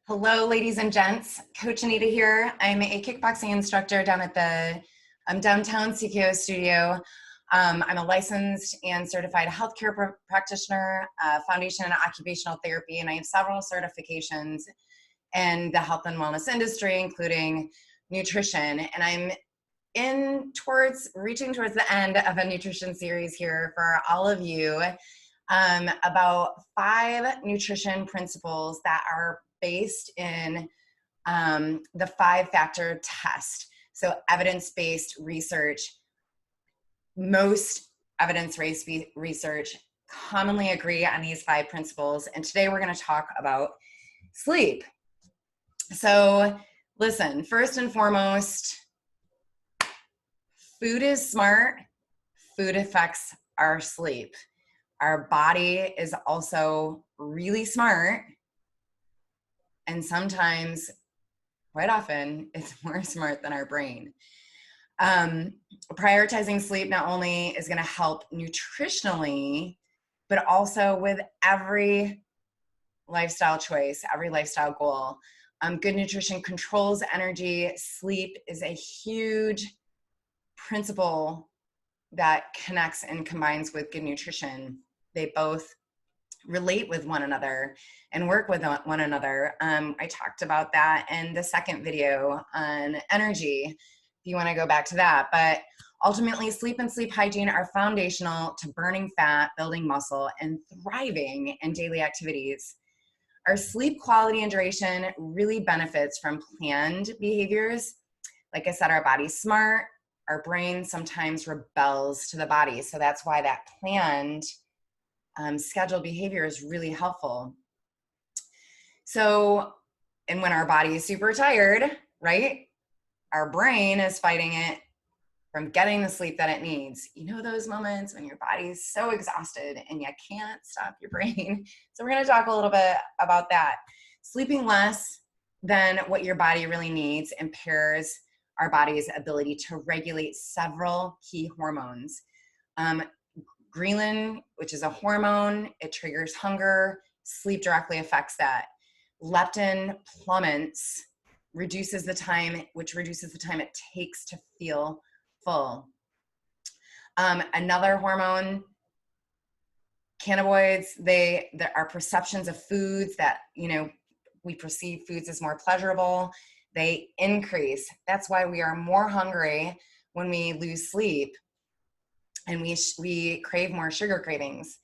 Hello, ladies and gents. Coach Anita here. I'm a kickboxing instructor down at the downtown CKO studio. I'm a licensed and certified healthcare practitioner, foundation in occupational therapy, and I have several certifications in the health and wellness industry, including nutrition. And I'm reaching towards the end of a nutrition series here for all of you about 5 nutrition principles that are based in the 5-factor test. So evidence-based research, most evidence-based research commonly agree on these 5 principles. And today we're going to talk about sleep. So listen, first and foremost, food is smart. Food affects our sleep. Our body is also really smart. And sometimes, quite often, it's more smart than our brain. Prioritizing sleep not only is going to help nutritionally, but also with every lifestyle choice, every lifestyle goal. Good nutrition controls energy. Sleep is a huge principle that connects and combines with good nutrition. They both relate with one another and work with one another. I talked about that in the second video on energy, if you want to go back to that. But ultimately, sleep and sleep hygiene are foundational to burning fat, building muscle, and thriving in daily activities. Our sleep quality and duration really benefits from planned behaviors. Like I said, our body's smart. Our brain sometimes rebels to the body. So that's why that planned scheduled behavior is really helpful. So, and when our body is super tired, right, our brain is fighting it from getting the sleep that it needs. You know those moments when your body is so exhausted and you can't stop your brain. So we're going to talk a little bit about that. Sleeping less than what your body really needs impairs our body's ability to regulate several key hormones. Ghrelin, which is a hormone, it triggers hunger. Sleep directly affects that. Leptin plummets, which reduces the time it takes to feel full. Another hormone, cannabinoids, there are perceptions of foods that, we perceive foods as more pleasurable. They increase. That's why we are more hungry when we lose sleep. And we crave more sugar cravings.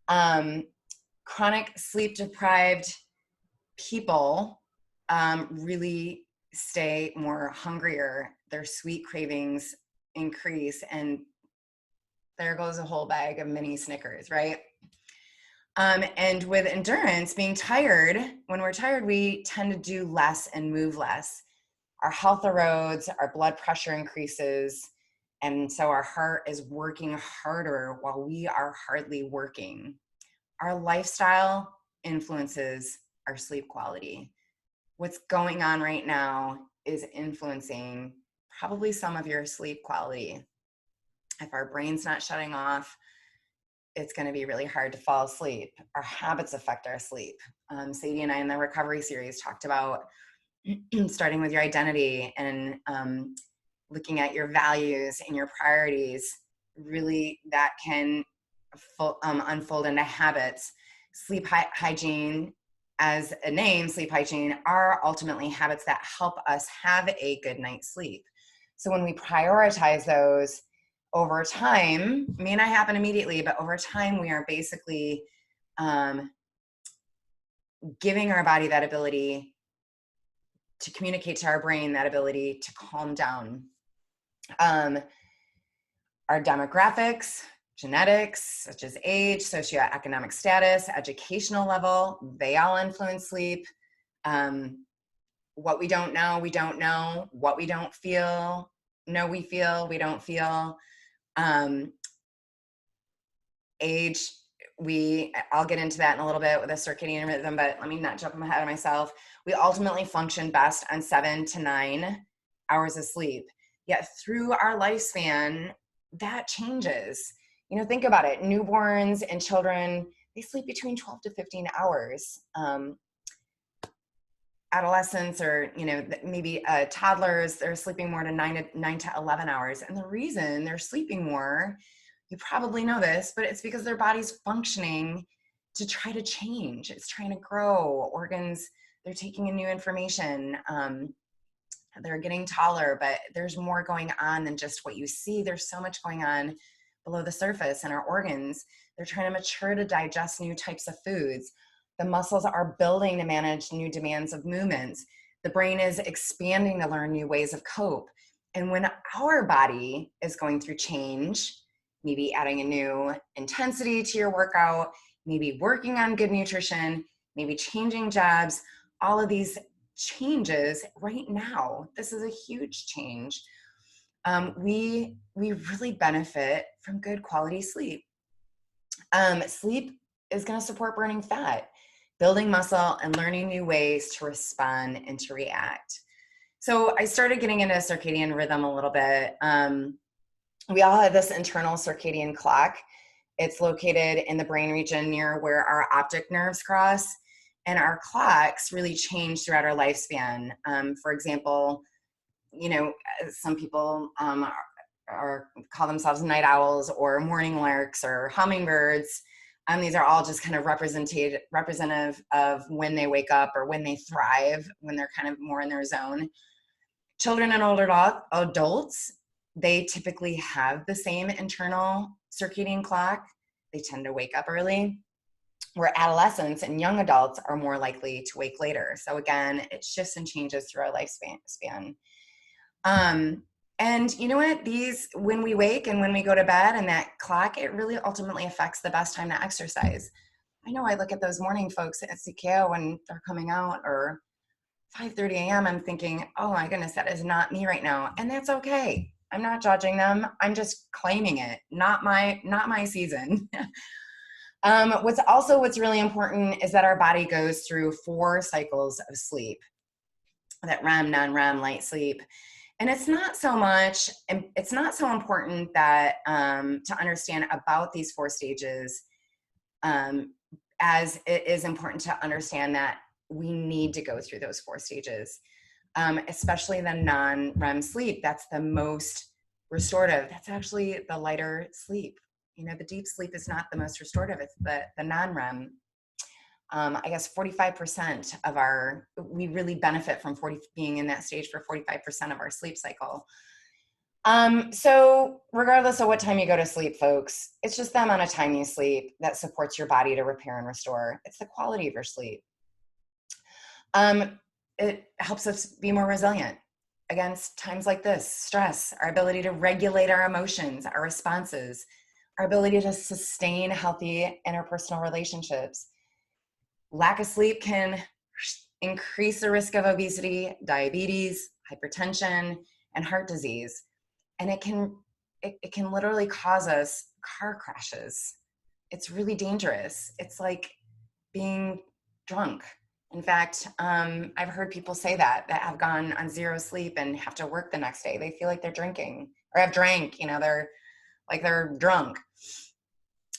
Chronic sleep deprived people really stay more hungrier. Their sweet cravings increase, and there goes a whole bag of mini Snickers, right? And with endurance, being tired, when we're tired, we tend to do less and move less. Our health erodes, our blood pressure increases, and so our heart is working harder while we are hardly working. Our lifestyle influences our sleep quality. What's going on right now is influencing probably some of your sleep quality. If our brain's not shutting off, it's going to be really hard to fall asleep. Our habits affect our sleep. Sadie and I in the recovery series talked about starting with your identity and looking at your values and your priorities. Really, that can unfold into habits. Sleep hygiene, as a name, sleep hygiene, are ultimately habits that help us have a good night's sleep. So when we prioritize those over time, may not happen immediately, but over time, we are basically giving our body that ability to communicate to our brain, that ability to calm down. Our demographics, genetics, such as age, socioeconomic status, educational level, they all influence sleep. What we don't know, we don't know. What we don't feel, no, we feel, we don't feel. Age, I'll get into that in a little bit with a circadian rhythm, but let me not jump ahead of myself. We ultimately function best on 7 to 9 hours of sleep. Yet through our lifespan, that changes. Think about it. Newborns and children, they sleep between 12 to 15 hours. adolescents or, maybe toddlers, they're sleeping more than 9 to 11 hours. And the reason they're sleeping more, you probably know this, but it's because their body's functioning to try to change. It's trying to grow organs. They're taking in new information. They're getting taller, but there's more going on than just what you see. There's so much going on below the surface in our organs. They're trying to mature to digest new types of foods. The muscles are building to manage new demands of movements. The brain is expanding to learn new ways of cope. And when our body is going through change, maybe adding a new intensity to your workout, maybe working on good nutrition, maybe changing jobs, all of these changes right now, this is a huge change. We really benefit from good quality sleep. Sleep is going to support burning fat, building muscle, and learning new ways to respond and to react. So I started getting into circadian rhythm a little bit. We all have this internal circadian clock. It's located in the brain region near where our optic nerves cross. And our clocks really change throughout our lifespan. For example, some people call themselves night owls or morning larks or hummingbirds. These are all just kind of representative of when they wake up or when they thrive, when they're kind of more in their zone. Children and older adults, they typically have the same internal circadian clock. They tend to wake up early, where adolescents and young adults are more likely to wake later. So again, it shifts and changes through our lifespan. And you know what? When we wake and when we go to bed and that clock, it really ultimately affects the best time to exercise. I know I look at those morning folks at CKO when they're coming out, or 5:30 a.m. I'm thinking, oh my goodness, that is not me right now. And that's okay. I'm not judging them. I'm just claiming it. Not my season. What's really important is that our body goes through 4 cycles of sleep, that REM, non-REM, light sleep. And it's not so important that to understand about these 4 stages, as it is important to understand that we need to go through those 4 stages, especially the non-REM sleep. That's the most restorative. That's actually the lighter sleep. The deep sleep is not the most restorative. It's the non-REM. I guess 45% we really benefit from being in that stage for 45% of our sleep cycle. So regardless of what time you go to sleep, folks, it's just the amount of time you sleep that supports your body to repair and restore. It's the quality of your sleep. It helps us be more resilient against times like this, stress, our ability to regulate our emotions, our responses, our ability to sustain healthy interpersonal relationships. Lack of sleep can increase the risk of obesity, diabetes, hypertension, and heart disease. And it can literally cause us car crashes. It's really dangerous. It's like being drunk. In fact, I've heard people say that have gone on 0 sleep and have to work the next day. They feel like they're drinking or have drank, they're drunk.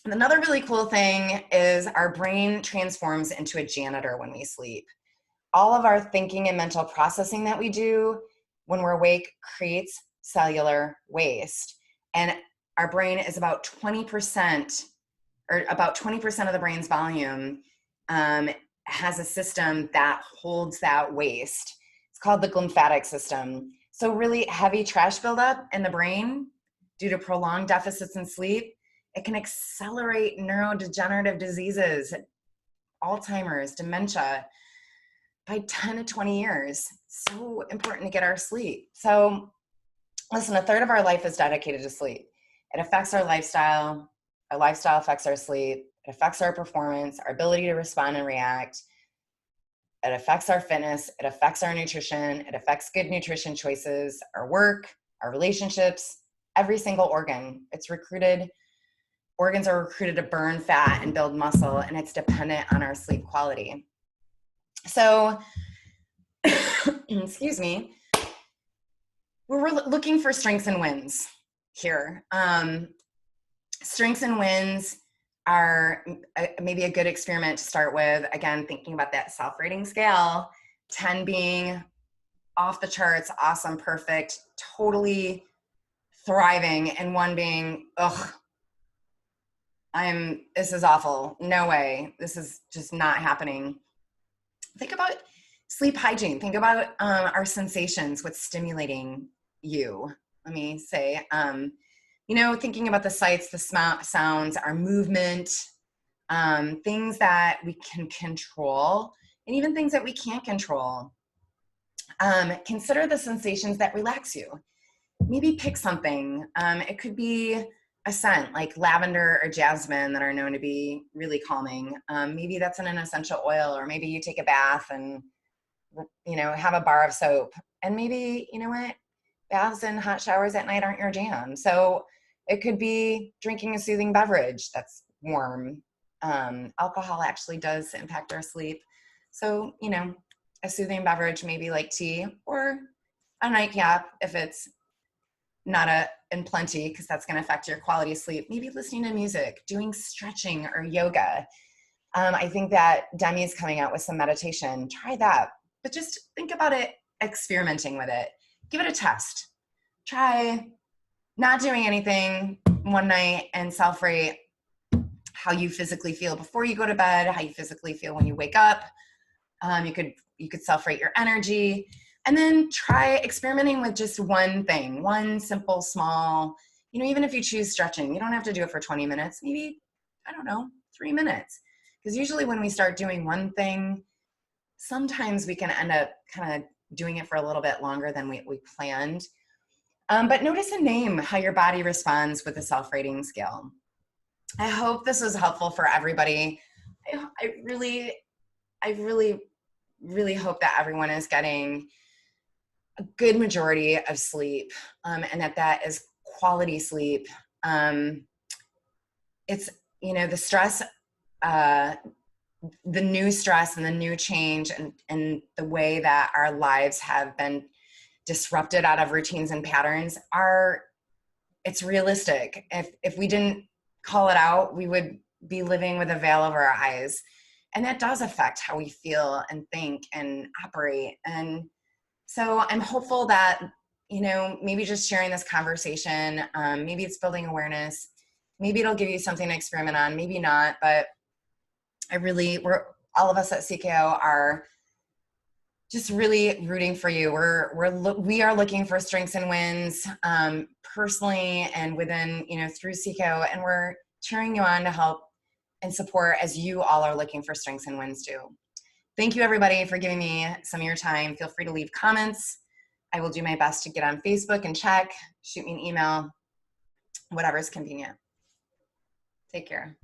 And another really cool thing is our brain transforms into a janitor when we sleep. All of our thinking and mental processing that we do when we're awake creates cellular waste. And our brain is about 20%, or about 20% of the brain's volume has a system that holds that waste. It's called the glymphatic system. So really heavy trash buildup in the brain due to prolonged deficits in sleep, it can accelerate neurodegenerative diseases, Alzheimer's, dementia, by 10 to 20 years. So important to get our sleep. So listen, 1/3 of our life is dedicated to sleep. It affects our lifestyle. Our lifestyle affects our sleep. It affects our performance, our ability to respond and react. It affects our fitness. It affects our nutrition. It affects good nutrition choices, our work, our relationships, every single organ. Organs are recruited to burn fat and build muscle, and it's dependent on our sleep quality. So, excuse me, we're looking for strengths and wins here. Strengths and wins are maybe a good experiment to start with. Again, thinking about that self-rating scale, 10 being off the charts, awesome, perfect, totally thriving, and 1 being, ugh, this is awful. No way. This is just not happening. Think about sleep hygiene. Think about our sensations, what's stimulating you. Let me say, thinking about the sights, the sounds, our movement, things that we can control, and even things that we can't control. Consider the sensations that relax you. Maybe pick something. It could be a scent like lavender or jasmine that are known to be really calming. Maybe that's in an essential oil, or maybe you take a bath and, have a bar of soap. And maybe, you know what, baths and hot showers at night aren't your jam. So it could be drinking a soothing beverage that's warm. Alcohol actually does impact our sleep. So, a soothing beverage, maybe like tea, or a nightcap if it's not in plenty, because that's going to affect your quality of sleep. Maybe listening to music, doing stretching or yoga. I think that Demi's coming out with some meditation. Try that. But just think about it, experimenting with it. Give it a test. Try not doing anything one night and self-rate how you physically feel before you go to bed, how you physically feel when you wake up. You could self-rate your energy. And then try experimenting with just one thing, one simple, small, even if you choose stretching, you don't have to do it for 20 minutes, maybe, 3 minutes. Because usually when we start doing one thing, sometimes we can end up kind of doing it for a little bit longer than we planned. But notice and name how your body responds with the self-rating scale. I hope this was helpful for everybody. I really, really hope that everyone is getting a good majority of sleep, and that is quality sleep. It's, the stress, the new stress and the new change and the way that our lives have been disrupted out of routines and patterns it's realistic. If we didn't call it out, we would be living with a veil over our eyes. And that does affect how we feel and think and operate. And so I'm hopeful that, maybe just sharing this conversation, maybe it's building awareness, maybe it'll give you something to experiment on, maybe not, but all of us at CKO are just really rooting for you. We are looking for strengths and wins, personally and within, through CKO, and we're cheering you on to help and support as you all are looking for strengths and wins too. Thank you, everybody, for giving me some of your time. Feel free to leave comments. I will do my best to get on Facebook and check, shoot me an email, whatever's convenient. Take care.